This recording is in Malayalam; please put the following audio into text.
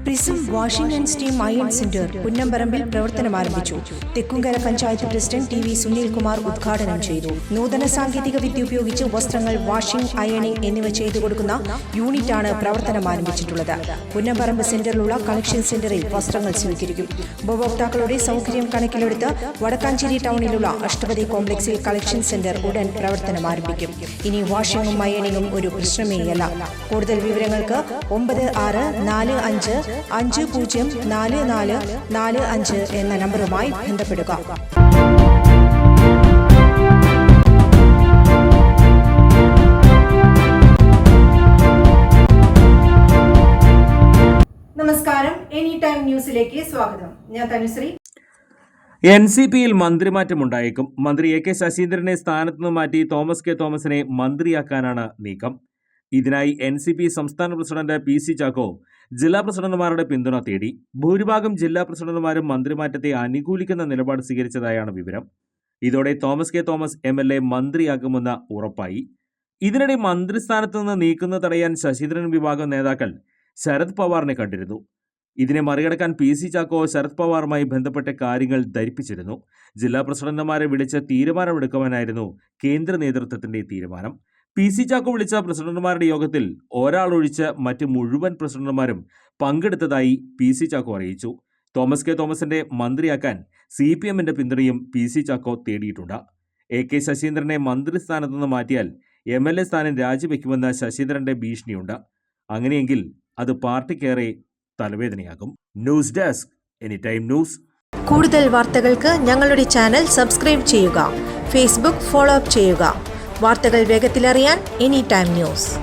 Prism washing and steam iron centre പുന്നമ്പറമ്പിൽ പ്രവർത്തനം ആരംഭിച്ചു. Thekkumkara panchayat president T V Sunilkumar ഉദ്ഘാടനം ചെയ്തു. നൂതന സാങ്കേതിക വിദ്യ ഉപയോഗിച്ച് വസ്ത്രങ്ങൾ വാഷിംഗ്, അയണിംഗ് എന്നിവ ചെയ്തു കൊടുക്കുന്ന യൂണിറ്റാണ് പ്രവർത്തനം ആരംഭിച്ചിട്ടുള്ളത്. പുന്നമ്പറമ്പ് സെന്ററിലുള്ള കളക്ഷൻ സെന്ററിൽ വസ്ത്രങ്ങൾ സ്വീകരിക്കും. ഉപഭോക്താക്കളുടെ സൗകര്യം കണക്കിലെടുത്ത് വടക്കാഞ്ചേരി ടൗണിലുള്ള അഷ്ടപതി കോംപ്ലക്സിൽ കളക്ഷൻ സെന്റർ ഉടൻ പ്രവർത്തനം ആരംഭിക്കും. ഇനി വാഷിംഗും അയണിംഗും ഒരു പ്രശ്നമേയല്ല. കൂടുതൽ വിവരങ്ങൾക്ക് 9650444445 എന്ന നമ്പറുമായി ബന്ധപ്പെടുക. നമസ്കാരം, എനി ടൈം ന്യൂസിലേക്ക് സ്വാഗതം. ഞാൻ തനുശ്രീ. NCPയിൽ മന്ത്രിമാറ്റമുണ്ടായേക്കും. മന്ത്രി AK ശശീന്ദ്രനെ സ്ഥാനത്ത് നിന്ന് മാറ്റി തോമസ് കെ തോമസിനെ മന്ത്രിയാക്കാനാണ് നീക്കം. ഇതിനായി NCP സംസ്ഥാന പ്രസിഡന്റ് PC ചാക്കോ ജില്ലാ പ്രസിഡന്റുമാരുടെ പിന്തുണ തേടി. ഭൂരിഭാഗം ജില്ലാ പ്രസിഡന്റുമാരും മന്ത്രിമാറ്റത്തെ അനുകൂലിക്കുന്ന നിലപാട് സ്വീകരിച്ചതായാണ് വിവരം. ഇതോടെ തോമസ് കെ തോമസ് MLA മന്ത്രിയാകുമെന്ന് ഉറപ്പായി. ഇതിനിടെ മന്ത്രിസ്ഥാനത്ത് നിന്ന് നീക്കുന്നത് തടയാൻ ശശീന്ദ്രൻ വിഭാഗം നേതാക്കൾ ശരത് പവാറിനെ കണ്ടിരുന്നു. ഇതിനെ മറികടക്കാൻ PC ചാക്കോ ശരത് പവാറുമായി ബന്ധപ്പെട്ട കാര്യങ്ങൾ ധരിപ്പിച്ചിരുന്നു. ജില്ലാ പ്രസിഡന്റുമാരെ വിളിച്ച് തീരുമാനമെടുക്കുവാനായിരുന്നു കേന്ദ്ര നേതൃത്വത്തിന്റെ തീരുമാനം. PC ചാക്കോ വിളിച്ച പ്രസിഡന്റുമാരുടെ യോഗത്തിൽ ഒരാളൊഴിച്ച് മറ്റ് മുഴുവൻ പ്രസിഡന്റുമാരും പങ്കെടുത്തതായി PC ചാക്കോ അറിയിച്ചു. തോമസ് കെ തോമസിന്റെ മന്ത്രിയാക്കാൻ CPMന്റെ പിന്തുണയും PC ചാക്കോ തേടിയിട്ടുണ്ട്. AK ശശീന്ദ്രനെ മന്ത്രിസ്ഥാനത്ത് നിന്ന് മാറ്റിയാൽ MLA സ്ഥാനം രാജിവെക്കുമെന്ന് ശശീന്ദ്രന്റെ ഭീഷണിയുണ്ട്. അങ്ങനെയെങ്കിൽ അത് പാർട്ടിക്കേറെ തലവേദനയാകും. News desk, any time news. കൂടുതൽ വാർത്തകൾക്ക് ഞങ്ങളുടെ ചാനൽ സബ്സ്ക്രൈബ് ചെയ്യുക. ഫേസ്ബുക്ക് ഫോളോ അപ്പ് ചെയ്യുക. വാർത്തകൾ വേഗത്തിലറിയാൻ എനി ടൈം ന്യൂസ്.